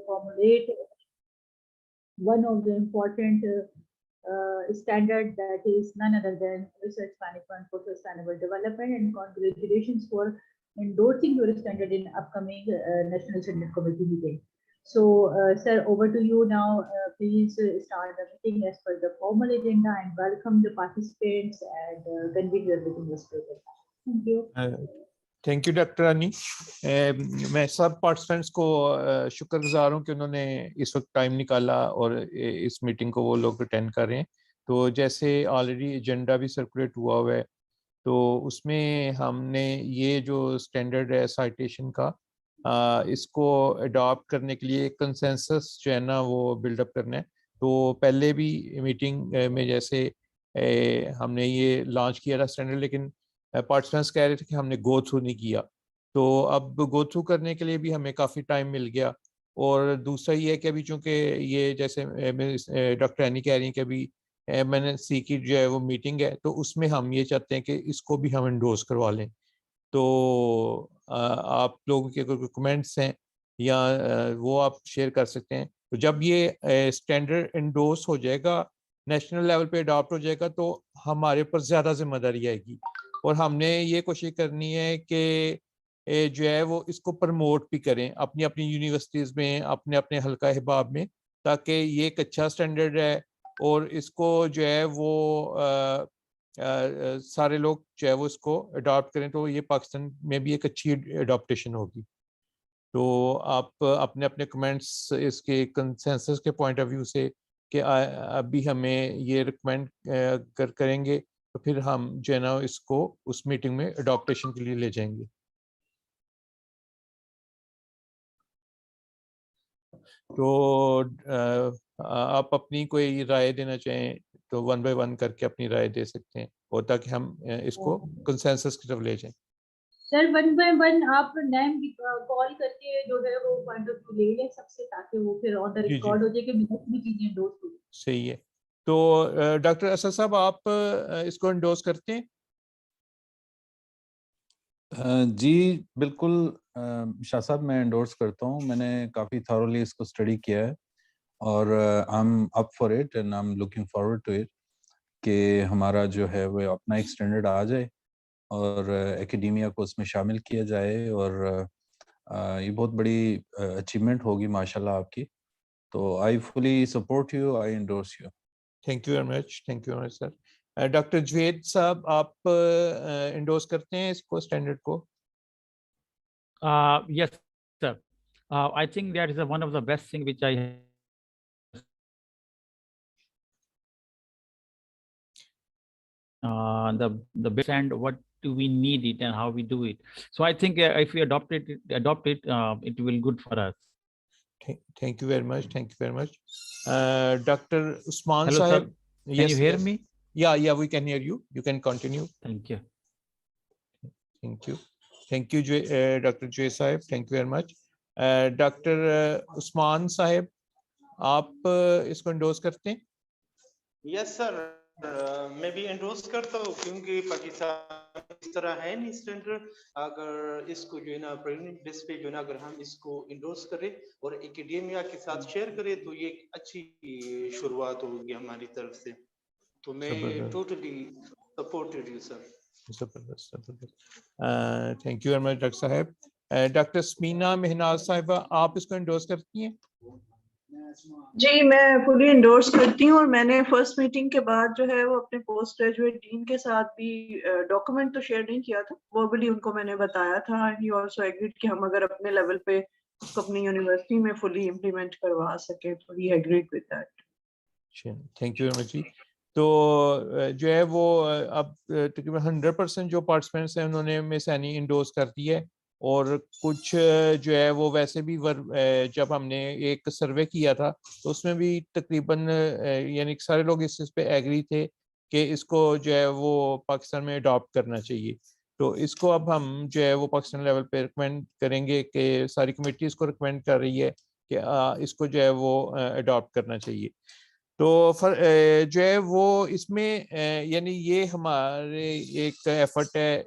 formulate one of the important standard that is none other than research management for sustainable development, and congratulations for endorsing your standard in upcoming National Standard Committee meeting. So, sir, over to you now. Please start the meeting as per the formal agenda and welcome the participants and convene your meeting as per the time. Thank you. Thank you doctor Rani. मैं सब participants को शुक्रगुजार हूँ कि उन्होंने इस वक्त time निकाला और इस मीटिंग को वो लोग अटेंड कर रहे हैं। तो जैसे ऑलरेडी एजेंडा भी सर्कुलेट हुआ है, तो उसमें हमने ये जो स्टैंडर्ड है साइटेशन का, इसको अडॉप्ट करने के लिए कंसेंसस जो है ना वो बिल्डअप करना है। तो पहले भी मीटिंग में जैसे हमने ये लॉन्च किया था स्टैंडर्ड, लेकिन पार्टिसिपेंट्स कह रहे थे कि हमने गो थ्रू नहीं किया। तो अब गो थ्रू करने के लिए भी हमें काफ़ी टाइम मिल गया। और दूसरा ये है कि अभी चूँकि ये जैसे डॉक्टर एनी कह रही हैं कि अभी MNC की जो है वो मीटिंग है, तो उसमें हम ये चाहते हैं कि इसको भी हम इंडोर्स करवा लें। तो आप लोगों के कोई कमेंट्स हैं या वो आप शेयर कर सकते हैं। तो जब ये स्टैंडर्ड इंडोर्स हो जाएगा, नेशनल लेवल पे अडॉप्ट हो जाएगा, तो हमारे ऊपर ज़्यादा जिम्मेदारी आएगी और हमने ये कोशिश करनी है कि जो है वो इसको प्रमोट भी करें अपनी अपनी यूनिवर्सिटीज़ में, अपने अपने हल्का हिबाब में, ताकि ये एक अच्छा स्टैंडर्ड है और इसको जो है वो सारे लोग जो है वो इसको अडॉप्ट करें, तो ये पाकिस्तान में भी एक अच्छी अडॉप्टेशन होगी। तो आप अपने अपने कमेंट्स इसके कंसेंसस के पॉइंट ऑफ व्यू से कि अभी हमें ये रिकमेंड करेंगे, तो फिर हम जो है ना इसको उस मीटिंग में अडॉप्टेशन के लिए ले जाएंगे। तो आप अपनी कोई राय देना चाहें तो वन बाय वन करके अपनी राय दे सकते हैं, और ताकि हम इसको कंसेंसस की तरफ ले जाएं। सर वन बाय वन आप नेम कॉल करके जो है वो पॉइंट ऑफ व्यू ले लें सबसे, ताकि वो फिर ऑन द रिकॉर्ड हो जाए कि मिनट में चीजें इंडोर्स हो। सही है। तो डॉक्टर असद साहब, आप इसको इंडोर्स करते हैं? जी बिल्कुल शाह साहब, मैं इंडोर्स करता हूँ। मैंने काफ़ी थॉरोली इसको स्टडी किया है और I am up for it and I am looking forward to it कि हमारा जो है वो अपना एक स्टैंडर्ड आ जाए और एकेडेमिया को उसमें शामिल किया जाए, और ये बहुत बड़ी अचीवमेंट होगी माशाल्लाह आपकी। तो I fully support you, I endorse you. Thank you very much, thank you very much sir. Doctor Juved साहब, आप इंडोर्स करते हैं इसको, स्टैंडर्ड को? Yes, sir. I think that is one of the best thing which I have. The best, and what do we need it and how we do it. So I think if we adopt it, it will good for us. Thank you very much. Thank you very much. Dr. Usman Hello, Sahib. sir. Can you hear me? Yeah, we can hear you. You can continue. Thank you. Thank you. Thank you, Dr. Jay Sahib. Thank you very much. Dr. Usman Sahib, आप इसको endorse करते हैं? Yes sir, मैं भी endorse करता हूँ, क्योंकि पाकिस्तान इस तरह है नहीं स्टैंडर्ड। अगर इसको जो है ना प्रेजेंट बेस पे जो है ना अगर हम इसको इंडोर्स करें और एकेडेमिया के साथ शेयर करें, तो ये एक अच्छी शुरुआत होगी हमारी तरफ से। तो मैं totally supported you sir. Thank you very much doctor साहब। डॉक्टर स्मीना मेहनाज साहिबा, आप इसको इंडोर्स करती हैं? जी मैं फुली इंडोर्स करती हूँ, और मैंने फर्स्ट मीटिंग के बाद जो है वो अपने पोस्ट ग्रेजुएट डीन के साथ भी डॉक्यूमेंट तो शेयर नहीं किया था, वर्बली उनको मैंने बताया था, एंड ही आल्सो एग्रीड कि हम अगर अपने लेवल पे उसको अपनी यूनिवर्सिटी में फुली इम्प्लीमेंट करवा सके, तो he agreed with that. Thank you very much जी। तो जो है वो अब तकरीबन 100% जो पार्टिसिपेंट्स हैं उन्होंने मिस एनी इंडोर्स कर दी है, और कुछ जो है वो वैसे भी जब हमने एक सर्वे किया था तो उसमें भी तकरीबन यानी सारे लोग इस चीज़ पे एग्री थे कि इसको जो है वो पाकिस्तान में अडॉप्ट करना चाहिए। तो इसको अब हम जो है वो पाकिस्तान लेवल पे रिकमेंड करेंगे कि सारी कमेटी इसको रिकमेंड कर रही है कि इसको जो है वो अडॉप्ट करना चाहिए। तो जो है वो इसमें यानी ये हमारे एक एफर्ट है,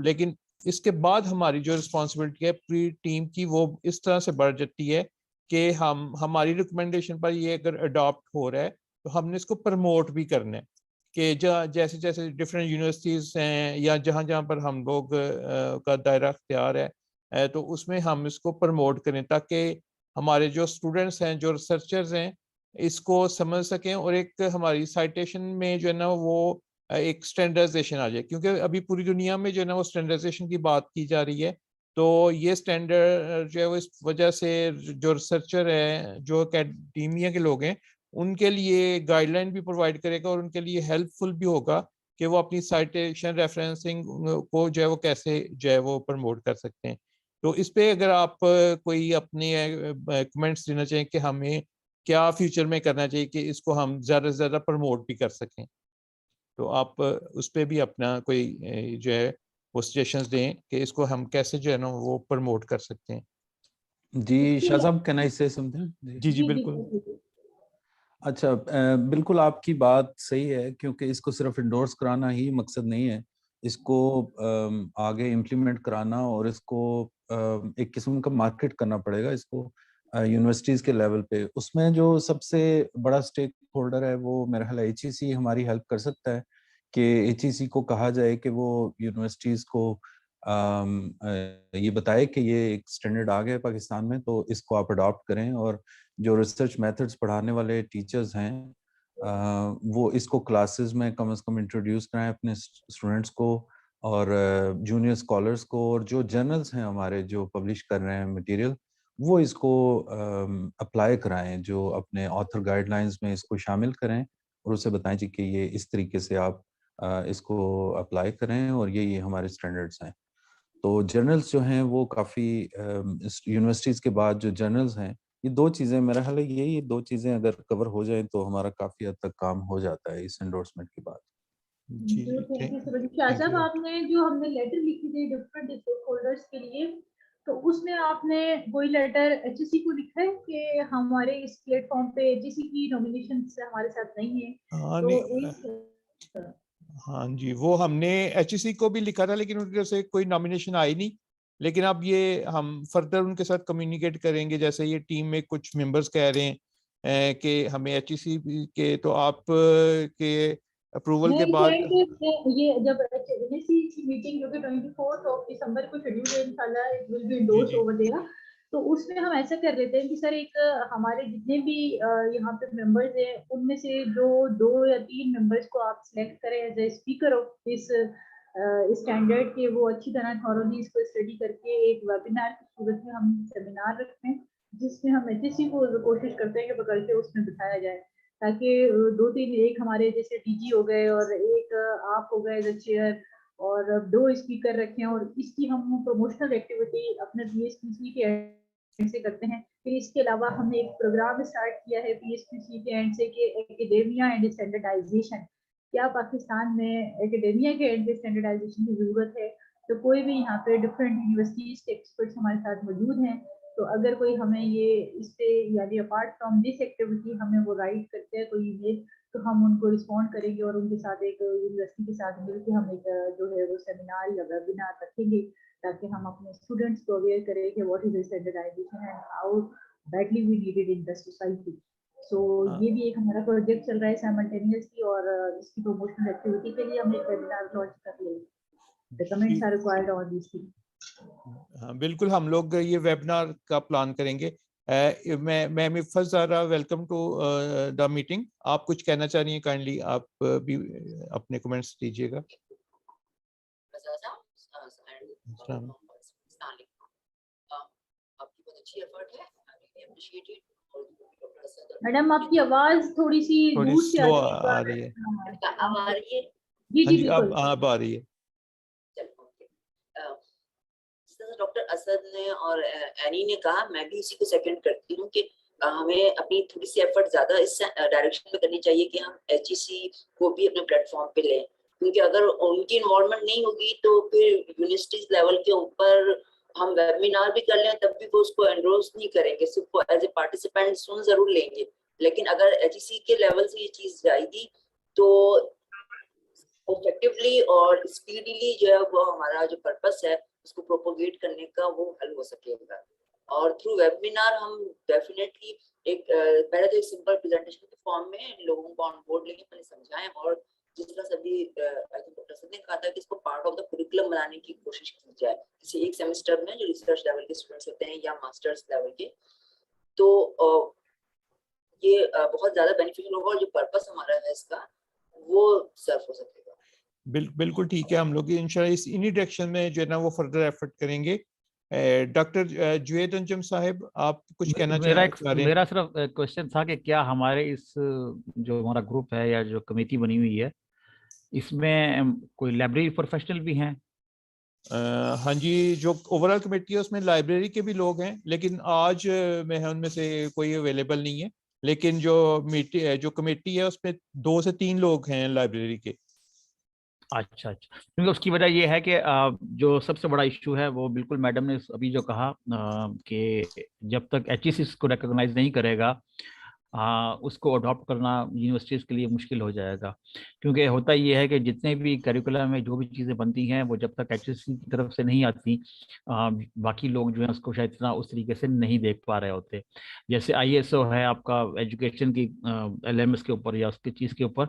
लेकिन इसके बाद हमारी जो रिस्पॉन्सिबिलिटी है पूरी टीम की वो इस तरह से बढ़ जाती है कि हमारी रिकमेंडेशन पर ये अगर अडॉप्ट हो रहा है तो हमने इसको प्रमोट भी करना है कि जैसे जैसे डिफरेंट यूनिवर्सिटीज हैं या जहाँ जहाँ पर हम लोग का दायरा अख्तियार है तो उसमें हम इसको प्रमोट करें ताकि हमारे जो स्टूडेंट्स हैं, जो रिसर्चर्स हैं, इसको समझ सकें और एक हमारी साइटेशन में जो है ना वो एक स्टैंडर्डाइजेशन आ जाए, क्योंकि अभी पूरी दुनिया में जो है ना वो स्टैंडर्डाइजेशन की बात की जा रही है। तो ये स्टैंडर्ड जो है वो इस वजह से जो रिसर्चर है, जो एकेडमिया के लोग हैं, उनके लिए गाइडलाइन भी प्रोवाइड करेगा और उनके लिए हेल्पफुल भी होगा कि वो अपनी साइटेशन रेफरेंसिंग को जो है वो कैसे जो है वो प्रमोट कर सकते हैं। तो इस पे अगर आप कोई अपने कमेंट्स देना चाहें कि हमें क्या फ्यूचर में करना चाहिए कि इसको हम ज़्यादा से ज़्यादा प्रमोट भी कर सकें, तो आप उस पे भी अपना कोई जो है वो सजेशंस दें कि इसको हम कैसे जो है ना वो प्रमोट कर सकते हैं। जी शाह साहब, कैन आई से समथिंग? जी जी बिल्कुल। अच्छा, बिल्कुल आपकी बात सही है, क्योंकि इसको सिर्फ इंडोर्स कराना ही मकसद नहीं है, इसको आगे इम्प्लीमेंट कराना और इसको एक किस्म का मार्केट करना पड़ेगा इसको यूनिवर्सिटीज़ के लेवल पे। उसमें जो सबसे बड़ा स्टेक होल्डर है वो मेरा ख्याल है HEC हमारी हेल्प कर सकता है कि HEC को कहा जाए कि वो यूनिवर्सिटीज़ को ये बताए कि ये एक स्टैंडर्ड आ गया है पाकिस्तान में, तो इसको आप अडॉप्ट करें। और जो रिसर्च मेथड्स पढ़ाने वाले टीचर्स हैं वो इसको क्लासेस में कम से कम इंट्रोड्यूस कराएं अपने स्टूडेंट्स को और जूनियर स्कॉलर्स को। और जो जर्नल्स हैं हमारे जो पब्लिश कर रहे हैं मटेरियल, वो इसको अप्लाई कराएं, जो अपने ऑथर गाइडलाइंस में इसको शामिल करें और उसे बताएं जी कि ये इस तरीके से आप इसको अप्लाई करें और ये हमारे स्टैंडर्ड्स हैं। तो जर्नल्स जो हैं वो काफ़ी यूनिवर्सिटीज़ के बाद जो जर्नल्स हैं, ये दो चीज़ें मेरा ख्याल है ये दो चीज़ें अगर कवर हो जाएं तो हमारा काफ़ी हद तक काम हो जाता है इस एंडोर्समेंट के बाद। जी जी thank you so much. Shah साहब, आपने जो हमने लेटर लिखी थी डिफरेंट स्टेक होल्डर्स के लिए, तो उसमें आपने कोई लेटर HEC को लिखा है कि हमारे इस प्लेटफॉर्म पे HEC की नॉमिनेशन हमारे साथ नहीं है? हाँ तो नहीं, एक हाँ जी, वो हमने HEC को भी लिखा था लेकिन उनकी तरफ से कोई नॉमिनेशन आई नहीं। लेकिन अब ये हम फर्दर उनके साथ कम्युनिकेट करेंगे, जैसे ये टीम में कुछ मेंबर्स कह रहे हैं कि हमें HEC के तो आप के अप्रूवल मैं के बाद ये जब HEC की मीटिंग जो कि 24 दिसंबर को शेड्यूल है, इंशाल्लाह it will be ji endorse ji over there. तो उसमें हम ऐसा कर लेते हैं कि सर एक हमारे जितने भी यहाँ पे मेंबर्स हैं उनमें से जो 2 या 3 मेंबर्स को आप सिलेक्ट करें एज ए स्पीकर ऑफ इस स्टैंडर्ड के, वो अच्छी तरह थॉरोली इसको स्टडी करके एक वेबिनार की सूरत में हम सेमिनार रखते हैं जिसमें हम HEC को कोशिश करते हैं कि पकड़ के उसमें बिठाया जाए, ताकि 2-3 एक हमारे जैसे DG हो गए और एक आप हो गए एज चेयर और 2 स्पीकर रखे हैं और इसकी हम प्रमोशनल एक्टिविटी अपने PSPC के एंड से करते हैं। फिर इसके अलावा हमने एक प्रोग्राम स्टार्ट किया है PSPC के एंड से कि एकेडेमिया एंड स्टैंडर्डाइजेशन, क्या पाकिस्तान में एकेडेमिया के एंड से स्टैंडर्डाइजेशन की जरूरत है? तो कोई भी यहाँ पे डिफरेंट यूनिवर्सिटीज के एक्सपर्ट्स हमारे साथ मौजूद हैं, तो अगर कोई हमें ये इस पे यानी अपार्ट फ्रॉम दिस एक्टिविटी हमें वो राइट करते हैं कोई ईमेल, तो हम उनको रिस्पॉन्ड करेंगे और उनके साथ एक यूनिवर्सिटी के साथ मिलकर हम एक जो है वो सेमिनार या वेबिनार रखेंगे ताकि हम अपने स्टूडेंट्स को अवेयर करें कि what is standardisation and how badly we needed in the society. So ये भी एक हमारा प्रोजेक्ट चल रहा है साइमल्टेनियसली और इसकी प्रमोशनल एक्टिविटी के लिए हम एक वेबिनार लॉन्च कर रहे हैं। The comments are required on this thing. हाँ बिल्कुल, हम लोग ये वेबिनार का प्लान करेंगे। मैं Miffat Zara, welcome to the meeting. आप कुछ कहना चाह रही हैं, काइंडली आप भी अपने कमेंट्स दीजिएगा। मैडम आपकी आवाज थोड़ी सी थोड़ी दूर से स्लो आ आ रही रही है। है। अब आ रही है? जी हाँ जी जी, बिल्कुल। अब आ रही है। डॉक्टर असद ने और एनी ने कहा, मैं भी इसी को सेकंड करती हूँ कि हमें अपनी थोड़ी सी एफर्ट ज्यादा इस डायरेक्शन में करनी चाहिए कि हम HEC को भी अपने प्लेटफॉर्म पे लें, क्योंकि अगर उनकी इन्वॉल्वमेंट नहीं होगी तो फिर यूनिवर्सिटीज लेवल के ऊपर हम वेबिनार भी कर लें तब भी वो उसको एंडोर्स नहीं करेंगे, सिर्फ एज ए पार्टिसिपेंट सुन जरूर लेंगे। लेकिन अगर HEC के लेवल से ये चीज जाएगी तो इफेक्टिवली और स्पीडीली जो है वो हमारा जो पर्पस है उसको प्रोपोगेट करने का वो हल हो सकेगा। और थ्रू वेबिनार हम डेफिनेटली एक पहले तो एक सिंपल प्रेजेंटेशन के फॉर्म में लोगों को ऑन बोर्ड लेके पहले समझाएं, और जिस तरह सभी आई थिंक डॉक्टर सर ने कहा था कि इसको पार्ट ऑफ द करिकुलम बनाने की कोशिश की जाए किसी एक सेमेस्टर में, जो रिसर्च लेवल के स्टूडेंट्स होते हैं या मास्टर्स लेवल के, तो ये बहुत ज्यादा बेनिफिशियल होगा, और जो पर्पस हमारा है इसका वो सर्व हो सकेगा। बिल्कुल ठीक है, हम लोग इंशाल्लाह इन्हीं डायरेक्शन में जो है ना वो फर्दर एफर्ट करेंगे। डॉक्टर जुवेद अंजुम साहब, आप कुछ कहना चाह रहे हैं? मेरा सिर्फ क्वेश्चन था कि क्या हमारे इस जो हमारा ग्रुप है या जो कमेटी बनी हुई है, इसमें कोई लाइब्रेरी प्रोफेशनल भी हैं? हाँ जी, जो ओवरऑल कमेटी है उसमें लाइब्रेरी के भी लोग हैं, लेकिन आज में उनमें से कोई अवेलेबल नहीं है। लेकिन जो कमेटी है उसमें 2 से 3 लोग हैं लाइब्रेरी के। अच्छा, क्योंकि उसकी वजह ये है कि जो सबसे बड़ा इशू है वो बिल्कुल मैडम ने अभी जो कहा कि जब तक एचईसी को रिकॉग्नाइज नहीं करेगा उसको अडॉप्ट करना यूनिवर्सिटीज के लिए मुश्किल हो जाएगा। क्योंकि होता ये है कि जितने भी करिकुलम में जो भी चीज़ें बनती हैं वो जब तक एचईसी की तरफ से नहीं आती, बाकी लोग जो है उसको शायद इतना उस तरीके से नहीं देख पा रहे होते। जैसे आईएसओ है आपका एजुकेशन की एलएमएस के ऊपर या उसकी चीज़ के ऊपर,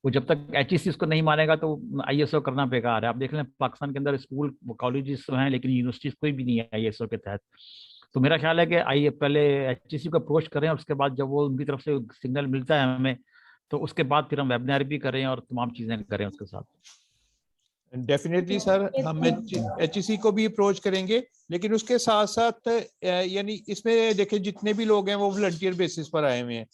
वो जब तक एचईसी उसको नहीं मानेगा तो आईएसओ करना बेकार है। आप देख लें पाकिस्तान के अंदर स्कूल कॉलेजेस तो हैं, लेकिन यूनिवर्सिटीज कोई भी नहीं है आईएसओ के तहत। तो मेरा ख्याल है कि आइए पहले एचईसी को अप्रोच करें, और उसके बाद जब वो उनकी तरफ से सिग्नल मिलता है हमें, तो उसके बाद फिर हम वेबिनार भी करें और तमाम चीजें करें उसके साथ। डेफिनेटली सर, हम एचईसी को भी अप्रोच करेंगे, लेकिन उसके साथ साथ यानी इसमें देखें जितने भी लोग हैं वो वॉलंटियर बेसिस पर आए हुए हैं,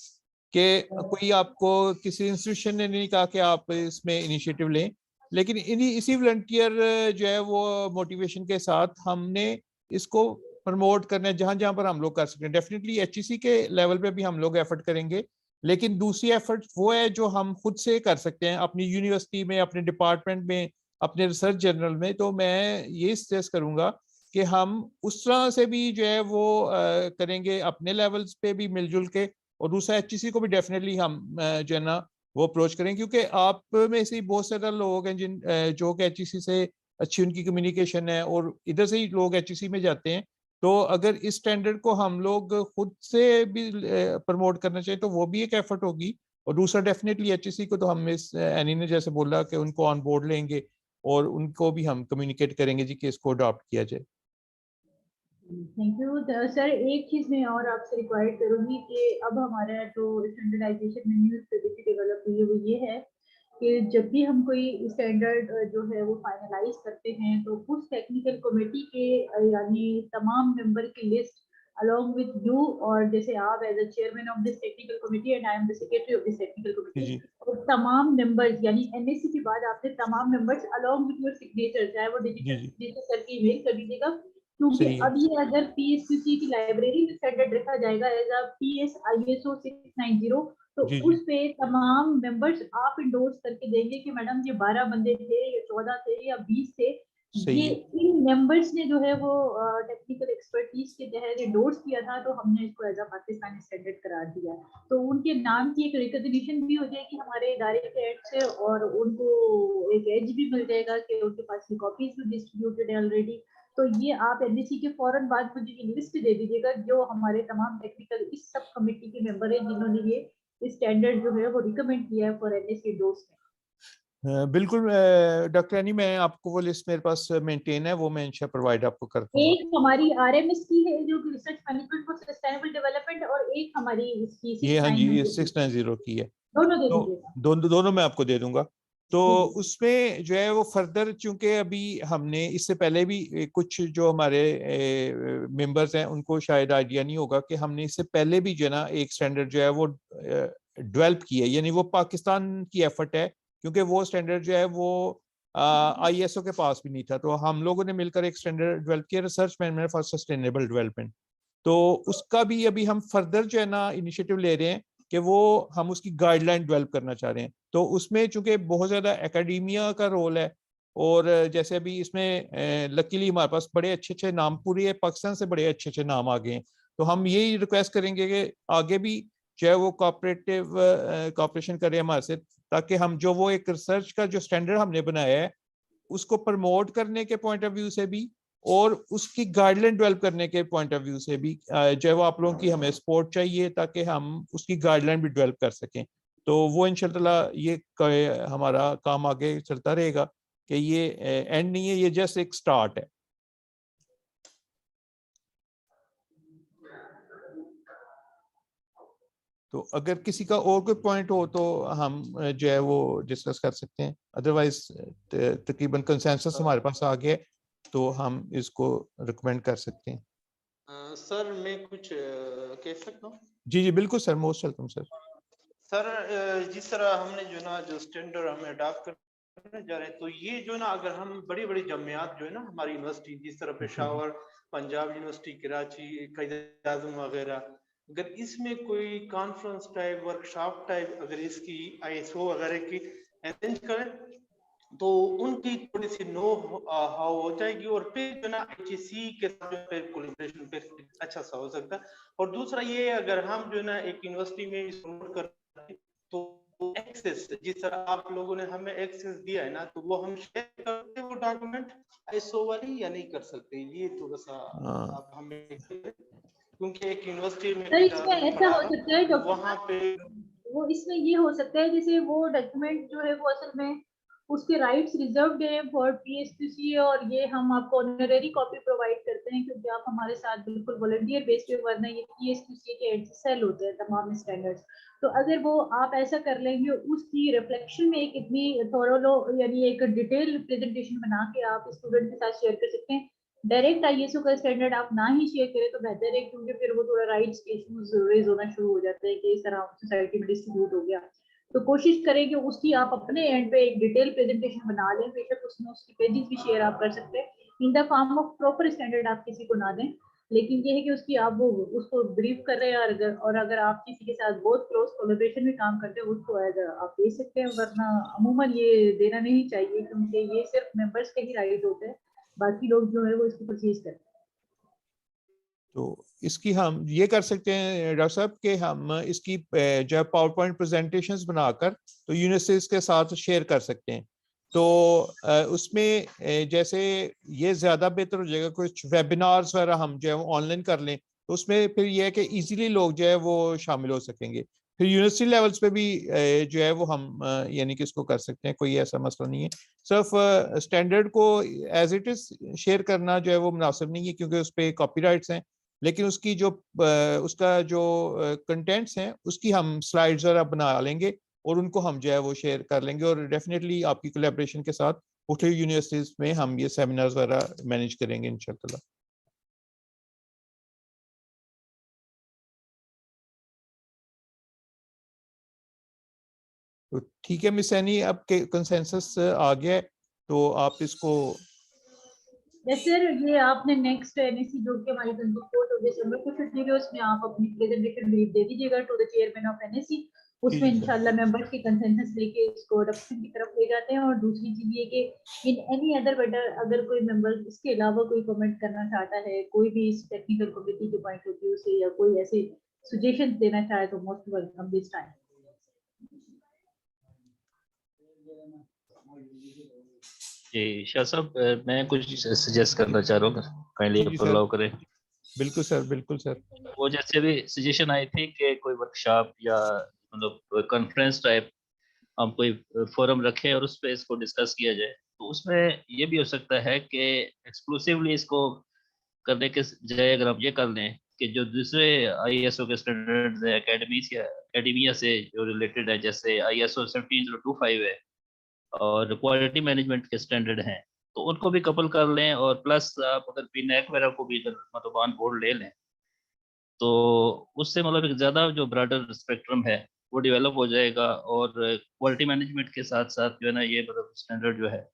कि कोई आपको किसी इंस्टीट्यूशन ने नहीं कहा कि आप इसमें इनिशिएटिव लें, लेकिन इसी वॉलंटियर जो है वो मोटिवेशन के साथ हमने इसको प्रमोट करना है जहां जहां पर हम लोग कर सकते हैं। डेफिनेटली एचईसी के लेवल पे भी हम लोग एफर्ट करेंगे, लेकिन दूसरी एफर्ट वो है जो हम खुद से कर सकते हैं अपनी यूनिवर्सिटी में, अपने डिपार्टमेंट में, अपने रिसर्च जर्नल में। तो मैं ये सजेस्ट करूंगा कि हम उस तरह से भी जो है वो करेंगे अपने लेवल्स पे भी मिलजुल के, और दूसरा एचईसी को भी डेफिनेटली हम जो है ना वो अप्रोच करें, क्योंकि आप में से बहुत सारे लोग हैं जिन जो कि एचईसी से अच्छी उनकी कम्युनिकेशन है और इधर से ही लोग एचईसी में जाते हैं। तो अगर इस स्टैंडर्ड को हम लोग खुद से भी प्रमोट करना चाहिए तो वो भी एक एफर्ट होगी। और दूसरा डेफिनेटली एचईसी को तो हम इस एनी ने जैसे बोला कि उनको ऑन बोर्ड लेंगे और उनको भी हम कम्युनिकेट करेंगे जी कि इसको अडॉप्ट किया जाए। Thank you sir. एक चीज मैं और आपसे रिक्वायर्ड करूंगी कि अब हमारा जो स्टैंडर्डाइजेशन में न्यू स्ट्रेटेजी डेवलप हुई है वो ये है कि जब भी हम कोई स्टैंडर्ड जो है वो फाइनलाइज करते हैं तो उस टेक्निकल कमेटी के यानी तमाम मेंबर की लिस्ट along with you, और जैसे आप as a chairman of this technical committee and I am the secretary of this technical committee, और तमाम मेंबर्स यानी एनएससी के बाद आपने तमाम members along with your signature, चाहे वो डिजिटल सिग्नेचर करके ईमेल कर दीजिएगा, क्योंकि अब ये अगर पीएसक्यूसी की लाइब्रेरी में स्टैंडर्ड रखा जाएगा एज अ पीएस आईएसओ 690, तो उस पे तमाम मेंबर्स आप इंडोर्स करके देंगे कि मैडम ये 12 बंदे थे या 14 थे या 20 थे, ये इन मेंबर्स ने जो है वो टेक्निकल एक्सपर्टीज के तहत इंडोर्स किया था, तो हमने इसको एज अ पाकिस्तानी स्टैंडर्ड करार दिया। तो उनके नाम की एक रिकॉग्निशन भी हो जाएगी हमारे इदारे के एंड से, और उनको एक एज भी मिल जाएगा कि उनके पास ये कॉपीज भी डिस्ट्रीब्यूटेड है ऑलरेडी। तो ये आप एनएससी के फौरन बाद मुझे ये लिस्ट दे दीजिएगा जो हमारे तमाम टेक्निकल इस सब कमेटी के मेंबर हैं जिन्होंने ये स्टैंडर्ड जो है वो रिकमेंड किया है फॉर एनएससी डोर्स में। बिल्कुल डॉक्टर यानी मैं आपको वो लिस्ट मेरे पास मेंटेन है, वो मैं इंशाल्लाह प्रोवाइड आपको करता हूं। एक हमारी आरएमएस की है जो कि research management for sustainable development, और एक हमारी इसकी ये हाँ जी ये 690 की है। दोनों दे दीजिएगा। दोनों मैं आपको दे दूंगा। तो उसमें जो है वो फर्दर, चूंकि अभी हमने इससे पहले भी कुछ जो हमारे मेंबर्स हैं उनको शायद आइडिया नहीं होगा कि हमने इससे पहले भी जो है ना एक स्टैंडर्ड जो है वो डेवलप किया है, यानी वो पाकिस्तान की एफर्ट है, क्योंकि वो स्टैंडर्ड जो है वो आईएसओ के पास भी नहीं था। तो हम लोगों ने मिलकर एक स्टैंडर्ड डेवलप किया, research management for sustainable development. तो उसका भी अभी हम फर्दर जो है ना इनिशिएटिव ले रहे हैं कि वो हम उसकी गाइडलाइन डेवलप करना चाह रहे हैं। तो उसमें चूंकि बहुत ज़्यादा एकेडमिया का रोल है, और जैसे अभी इसमें लकीली हमारे पास बड़े अच्छे अच्छे नाम, पूरे पाकिस्तान से बड़े अच्छे अच्छे नाम आ गए हैं। तो हम यही रिक्वेस्ट करेंगे कि आगे भी जो है वो कॉपरेशन करें हमारे से, ताकि हम जो वो एक रिसर्च का जो स्टैंडर्ड हमने बनाया है उसको प्रमोट करने के पॉइंट ऑफ व्यू से भी, और उसकी गाइडलाइन डेवलप करने के पॉइंट ऑफ व्यू से भी जो है वो आप लोगों की हमें सपोर्ट चाहिए ताकि हम उसकी गाइडलाइन भी डेवलप कर सकें। तो वो इंशाल्लाह ये हमारा काम आगे चलता रहेगा कि ये एंड नहीं है, ये जस्ट एक स्टार्ट है। तो अगर किसी का और कोई पॉइंट हो तो हम जो है वो डिस्कस कर सकते हैं, अदरवाइज तकरीबन कंसेंसस हमारे पास आ गया तो हम इसको रिकमेंड कर सकते हैं। सर मैं कुछ कह सकता हूँ? जी जी बिल्कुल sir, most welcome sir. Sir जिस तरह हमने जो ना जो स्टैंडर्ड हमें अडॉप्ट करने जा रहे हैं, तो ये जो ना अगर हम बड़ी बड़ी जमियात जो है ना हमारी यूनिवर्सिटी, जिस तरह पेशावर, पंजाब यूनिवर्सिटी, कराची, कायद आज़म वगैरह, अगर इसमें कोई कॉन्फ्रेंस टाइप, वर्कशॉप टाइप अगर इसकी ISO वगैरह की अरेंज करें तो उनकी थोड़ी सी नो हाउ हो जाएगी, और फिर जो ना HEC के साथ फिर कोलैबोरेशन फिर अच्छा सा हो सकता है। और दूसरा ये अगर हम जो ना एक यूनिवर्सिटी में प्रमोट करते तो एक्सेस, जिस तरह आप लोगों ने हमें एक्सेस दिया है ना, तो वो हम शेयर करते हैं वो डॉक्यूमेंट ISO वाली, या नहीं कर सकते? ये थोड़ा सा आप हमें, क्योंकि एक यूनिवर्सिटी में सर इसमें ऐसा हो सकता है डॉक्टर वहाँ पे वो इसमें ये हो सकता है जैसे वो डॉक्यूमेंट जो है वो असल में उसके राइट्स रिजर्व्ड है फॉर PSQC, और ये हम आपको ऑनररी कॉपी प्रोवाइड करते हैं क्योंकि आप हमारे साथ बिल्कुल वॉलंटियर बेस पे, वरना ये PSQC के सेल होते हैं तमाम स्टैंडर्ड्स। तो अगर वो आप ऐसा कर लेंगे उसकी रिफ्लेक्शन में एक इतनी थोरो यानी एक डिटेल प्रेजेंटेशन बना के आप स्टूडेंट के साथ शेयर कर सकते हैं। डायरेक्ट ISO का स्टैंडर्ड आप ना ही शेयर करें तो बेहतर है, क्योंकि फिर वो थोड़ा राइट्स के इश्यूज रेज होना शुरू हो जाते हैं कि इस तरह सोसाइटी में डिस्ट्रीब्यूट हो गया। तो कोशिश करें कि उसकी आप अपने एंड पे एक डिटेल प्रेजेंटेशन बना लें, बेशक उसमें उसकी पेजेस भी शेयर आप कर सकते हैं in the form of proper standard, आप किसी को ना दें, लेकिन ये है कि उसकी आप वो उसको ब्रीफ कर रहे हैं, और अगर आप किसी के साथ बहुत क्लोज कोलैबोरेशन में काम करते हैं उसको आप दे सकते हैं, वरना अमूमन ये देना नहीं चाहिए क्योंकि ये सिर्फ मेंबर्स के ही राइट होते हैं, बाकी लोग जो है वो इसको परचेज करते हैं। तो इसकी हम ये कर सकते हैं डॉक्टर साहब कि हम इसकी जो पावर पॉइंट प्रेजेंटेशंस बनाकर तो यूनिवर्सिटीज के साथ शेयर कर सकते हैं। तो उसमें जैसे ये ज्यादा बेहतर हो जाएगा, कुछ वेबिनार्स वगैरह हम जो है वो ऑनलाइन कर लें तो उसमें फिर ये है कि इजीली लोग जो है वो शामिल हो सकेंगे। फिर यूनिवर्सिटी लेवल्स पे भी जो है वो हम यानी कि इसको कर सकते हैं, कोई ऐसा मसला नहीं है। सिर्फ स्टैंडर्ड को एज इट इज शेयर करना जो है वो मुनासिब नहीं है क्योंकि उस पर कॉपीराइट्स हैं, लेकिन उसकी जो उसका जो कंटेंट्स हैं उसकी हम स्लाइड्स वगैरह बना लेंगे और उनको हम जो है वो शेयर कर लेंगे, और डेफिनेटली आपकी कोलैबोरेशन के साथ उठे यूनिवर्सिटीज में हम ये सेमिनार्स वगैरह मैनेज करेंगे इंशाल्लाह। तो ठीक है मिस एनी, अब कंसेंसस आ गया है तो आप इसको सर ये आपने नेक्स्ट NSC जो कि हमारी 24 दिसंबर को छुट्टी है उसमें आप अपनी प्रेजेंटेशन ब्रीफ दे दीजिएगा to the chairman of NSC, उसमें इंशाल्लाह मेंबर्स की कंसेंसस लेके इसको अडॉप्शन की तरफ ले जाते हैं। और दूसरी चीज ये कि इन एनी अदर मैटर अगर कोई मेंबर इसके अलावा कोई कमेंट करना चाहता है, कोई भी इस टेक्निकल कमेटी के पॉइंट ऑफ व्यू से या कोई ऐसे सजेशन देना चाहे तो मोस्ट वेलकम दिस टाइम। जी शाह साहब, मैं कुछ सजेस्ट करना चाह रहा हूँ, काइंडली अलाउ करें। बिल्कुल सर, बिल्कुल सर। वो जैसे भी सजेशन आई थी कि कोई वर्कशॉप या मतलब कॉन्फ्रेंस टाइप हम कोई फोरम रखें और उस पर इसको डिस्कस किया जाए, तो उसमें ये भी हो सकता है कि एक्सक्लूसिवली इसको करने के बजाय अगर हम ये कर लें कि जो दूसरे ISO के स्टैंडर्ड्स है एकेडमिया से जो रिलेटेड है, जैसे ISO 17025 है और क्वालिटी मैनेजमेंट के स्टैंडर्ड हैं, तो उनको भी कपल कर लें, और प्लस आप अगर PNAC वगैरह को भी मतलब ऑन बोर्ड ले लें तो उससे मतलब एक ज़्यादा जो ब्रॉडर स्पेक्ट्रम है वो डेवलप हो जाएगा, और क्वालिटी मैनेजमेंट के साथ साथ जो है ना ये मतलब स्टैंडर्ड जो है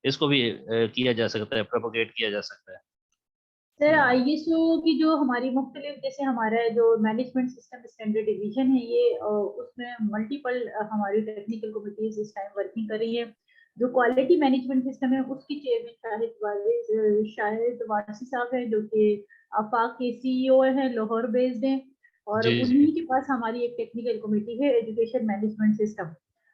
इसको भी किया जा सकता है, प्रोपोगेट किया जा सकता है। सर ISO की जो हमारी मुख्तलिफ जैसे हमारा जो मैनेजमेंट सिस्टम स्टैंडर्ड डिवीजन है ये उसमें मल्टीपल हमारी टेक्निकल कमिटीज इस टाइम वर्किंग कर रही है। जो क्वालिटी मैनेजमेंट सिस्टम है उसकी चेयरमैन शाहिद वारसी साहब है जो कि आफाक के CEO हैं, लाहौर बेस्ड हैं, और जी, जी। उन्हीं के पास हमारी एक टेक्निकल कमेटी है एजुकेशन मैनेजमेंट सिस्टम।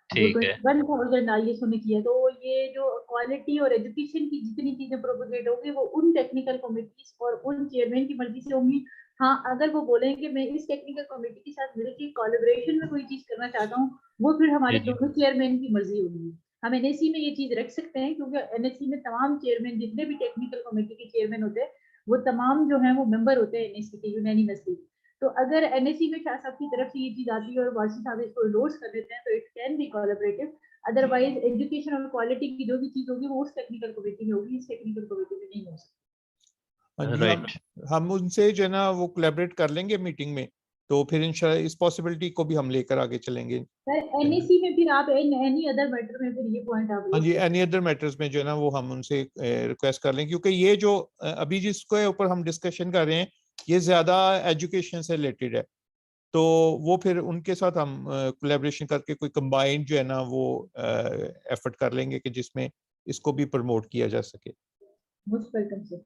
ठीक है 21,000 ISO ने किया। तो ये जो क्वालिटी और एजुकेशन की जितनी चीजें प्रोपोगेट होगी वो उन टेक्निकल कमिटीज और उन चेयरमैन की मर्जी से होंगी। हाँ, अगर वो बोलें कि मैं इस टेक्निकल कमेटी के साथ मिलकर कोलैबोरेशन में कोई चीज करना चाहता हूँ, वो फिर हमारे जी, जी। दोनों चेयरमैन की मर्जी होगी। हम NSE में ये चीज रख सकते हैं क्योंकि NSE में तमाम चेयरमैन जितने भी टेक्निकल कमेटी के चेयरमैन होते हैं वो तमाम जो है वो मेंबर होते हैं NSE के यूनानिमसली। तो अगर NSE में शाह साहब की तरफ से ये चीज आती है और वासी साहब इसको एंडोर्स कर देते हैं तो it can be collaborative. Otherwise education और क्वालिटी की जो भी चीज होगी वो उस टेक्निकल कमेटी में होगी, इस टेक्निकल कमेटी में नहीं हो सकती। हाँ जी, राइट हम उनसे जो है ना वो कोलैबोरेट कर लेंगे मीटिंग में, तो फिर इंशाल्लाह इस पॉसिबिलिटी को भी हम लेकर आगे चलेंगे। सर NSE में फिर आप एनी अदर मैटर में फिर ये पॉइंट आप हाँ raise जी, कर एनी अदर मैटर्स में जो है ना वो हम उनसे रिक्वेस्ट कर लेंगे, क्योंकि ये जो अभी जिसके ऊपर हम डिस्कशन कर रहे हैं ये ज्यादा एजुकेशन से रिलेटेड है, तो वो फिर उनके साथ हम कोलैबोरेशन करके कोई कंबाइंड जो है ना वो एफर्ट कर लेंगे कि जिसमें इसको भी प्रमोट किया जा सके। Most welcome sir.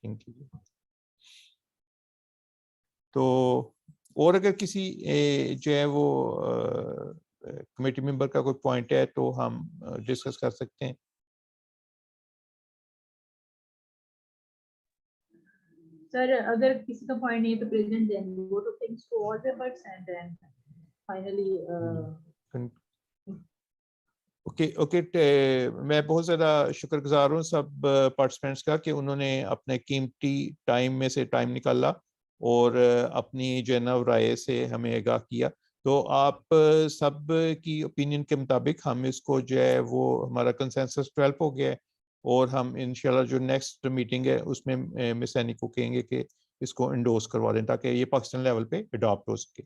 Thank you. तो और अगर किसी जो है वो कमेटी मेंबर का कोई पॉइंट है तो हम डिस्कस कर सकते हैं। सर अगर किसी का पॉइंट नहीं है तो present then go to things to all members and then finally okay मैं बहुत ज़्यादा शुक्रगुजार हूँ सब पार्टिसिपेंट्स का कि उन्होंने अपने कीमती टाइम में से टाइम निकाला और अपनी जो है ना राय से हमें आगाह किया। तो आप सब की ओपिनियन के मुताबिक हम इसको जो है वो हमारा कंसेंसस डेवलप हो गया है और हम इंशाल्लाह जो नेक्स्ट मीटिंग है उसमें मिस एनी को कहेंगे कि इसको इंडोर्स करवा दें ताकि ये पाकिस्तान लेवल पे अडॉप्ट हो सके।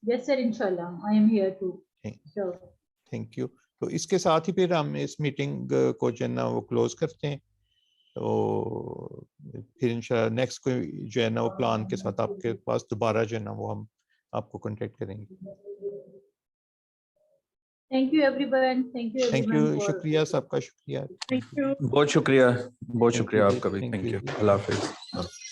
यस सर, इंशाल्लाह I am here to sure. Thank you. तो इसके साथ ही फिर हम इस मीटिंग को जो है ना वो क्लोज करते हैं। तो फिर इंशाल्लाह नेक्स्ट कोई जो है ना वो प्लान के साथ आपके पास दोबारा जो है ना वो हम आपको कांटेक्ट करेंगे। Thank you everyone, thank you thank everyone you, for शुक्रिया, सबका शुक्रिया। Thank you. बहुत शुक्रिया आपका भी, Thank थैंक you यू। जी, अल्लाह हाफिज।